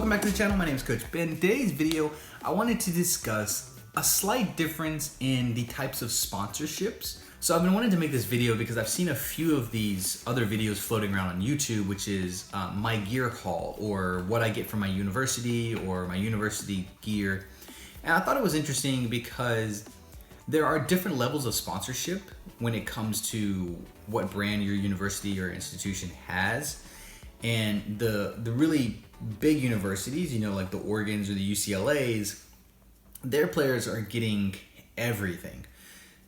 Welcome back to the channel. My name is Coach Ben. In today's video, I wanted to discuss a slight difference in the types of sponsorships. So I've been wanting to make this video because I've seen a few of these other videos floating around on YouTube, which is my gear haul, or what I get from my university, or my university gear. And I thought it was interesting because there are different levels of sponsorship when it comes to what brand your university or institution has. And the really big universities, you know, like the Oregons or the UCLAs, their players are getting everything.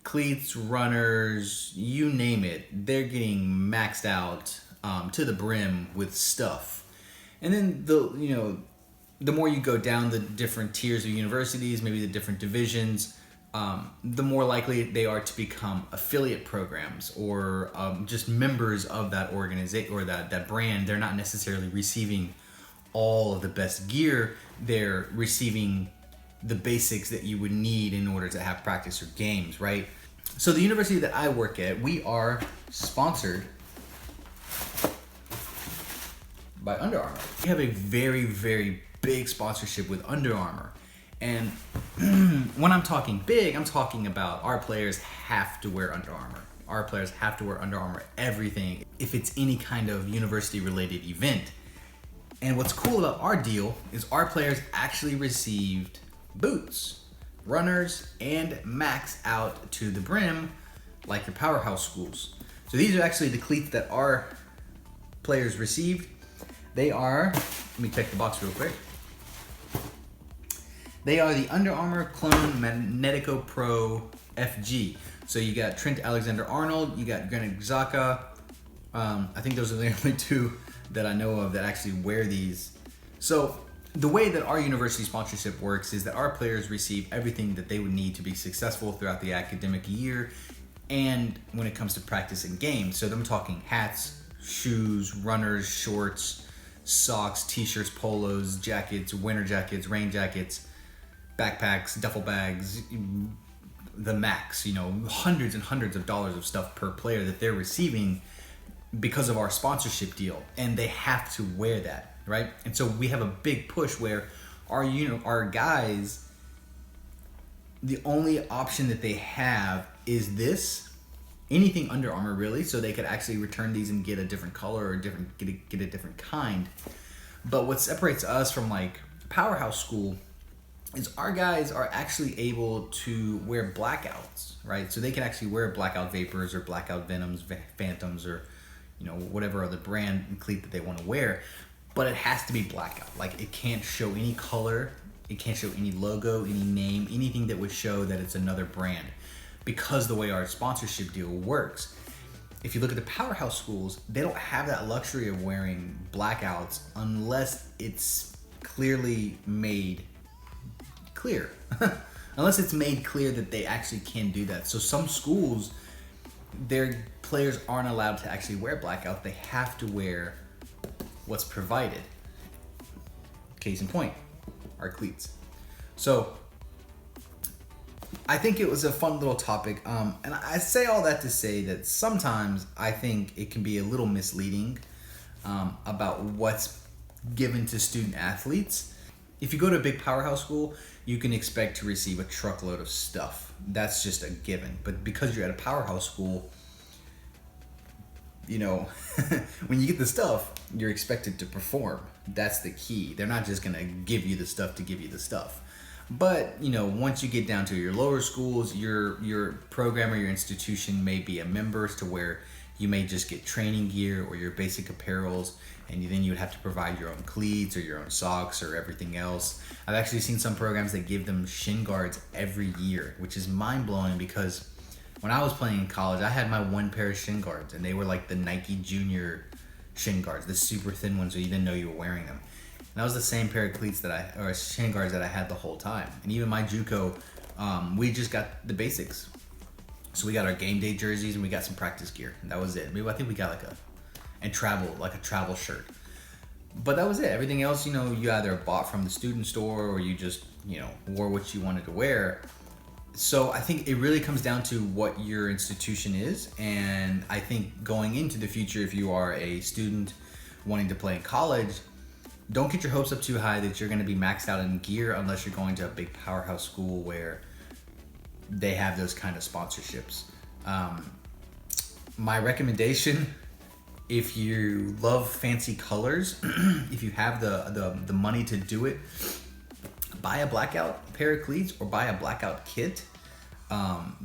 Cleats, runners, you name it, they're getting maxed out to the brim with stuff. And then the more you go down the different tiers of universities, maybe the different divisions, the more likely they are to become affiliate programs or just members of that organization or that brand. They're not necessarily receiving all of the best gear. They're receiving the basics that you would need in order to have practice or games, right? So the university that I work at, we are sponsored by Under Armour. We have a very, very big sponsorship with Under Armour. And when I'm talking big, I'm talking about our players have to wear Under Armour. Our players have to wear Under Armour everything if it's any kind of university related event. And what's cool about our deal is our players actually received boots, runners, and max out to the brim like your powerhouse schools. So these are actually the cleats that our players received. They are, let me check the box real quick. They are the Under Armour Clone Magnetico Pro FG. So you got Trent Alexander-Arnold, you got Granit Xhaka. I think those are the only two that I know of that actually wear these. So the way that our university sponsorship works is that our players receive everything that they would need to be successful throughout the academic year and when it comes to practice and games. So I'm talking hats, shoes, runners, shorts, socks, t-shirts, polos, jackets, winter jackets, rain jackets, backpacks, duffel bags, the max, hundreds and hundreds of dollars of stuff per player that they're receiving because of our sponsorship deal, and they have to wear that, right? And so we have a big push where our guys, the only option that they have is anything Under Armour really, so they could actually return these and get a different color or get a different kind. But what separates us from like powerhouse school is our guys are actually able to wear blackouts, right? So they can actually wear blackout vapors or blackout venoms, phantoms, or whatever other brand and cleat that they want to wear, but it has to be blackout. Like, it can't show any color, it can't show any logo, any name, anything that would show that it's another brand, because the way our sponsorship deal works. If you look at the powerhouse schools, they don't have that luxury of wearing blackouts unless it's clearly made clear. Unless it's made clear that they actually can do that. So some schools, their players aren't allowed to actually wear blackout. They have to wear what's provided. Case in point, our cleats. So I think it was a fun little topic. And I say all that to say that sometimes I think it can be a little misleading about what's given to student athletes. If you go to a big powerhouse school, you can expect to receive a truckload of stuff. That's just a given. But because you're at a powerhouse school, when you get the stuff, you're expected to perform. That's the key. They're not just gonna give you the stuff to give you the stuff. But once you get down to your lower schools, your program or your institution may be a members to where you may just get training gear or your basic apparels, and then you would have to provide your own cleats or your own socks or everything else. I've actually seen some programs that give them shin guards every year, which is mind-blowing because when I was playing in college, I had my one pair of shin guards, and they were like the Nike Junior shin guards, the super thin ones, so you didn't know you were wearing them. And that was the same pair of cleats or shin guards that I had the whole time. And even my JUCO, we just got the basics. So we got our game day jerseys and we got some practice gear. And that was it. Maybe I think we got a travel shirt. But that was it. Everything else, you either bought from the student store or you just, wore what you wanted to wear. So I think it really comes down to what your institution is. And I think going into the future, if you are a student wanting to play in college, don't get your hopes up too high that you're going to be maxed out in gear unless you're going to a big powerhouse school where they have those kind of sponsorships. My recommendation, if you love fancy colors, if you have the money to do it, buy a blackout pair of cleats or buy a blackout kit,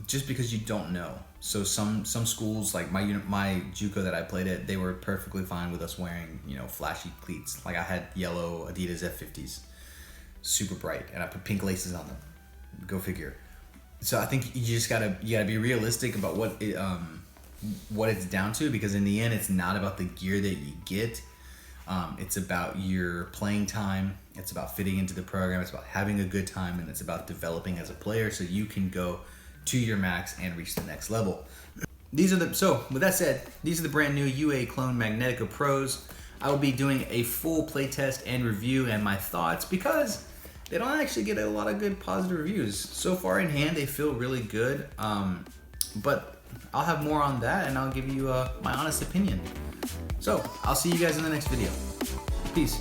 just because you don't know. So some schools, like my JUCO that I played at, they were perfectly fine with us wearing, you know, flashy cleats. Like I had yellow Adidas F50s, super bright, and I put pink laces on them. Go figure. So I think you just gotta be realistic about what it's down to, because in the end, it's not about the gear that you get. It's about your playing time. It's about fitting into the program. It's about having a good time, and it's about developing as a player so you can go to your max and reach the next level. So with that said, these are the brand new UA Clone Magnetico Pros. I will be doing a full playtest and review and my thoughts, because they don't actually get a lot of good positive reviews. So far in hand, they feel really good. But I'll have more on that, and I'll give you my honest opinion. So I'll see you guys in the next video. Peace.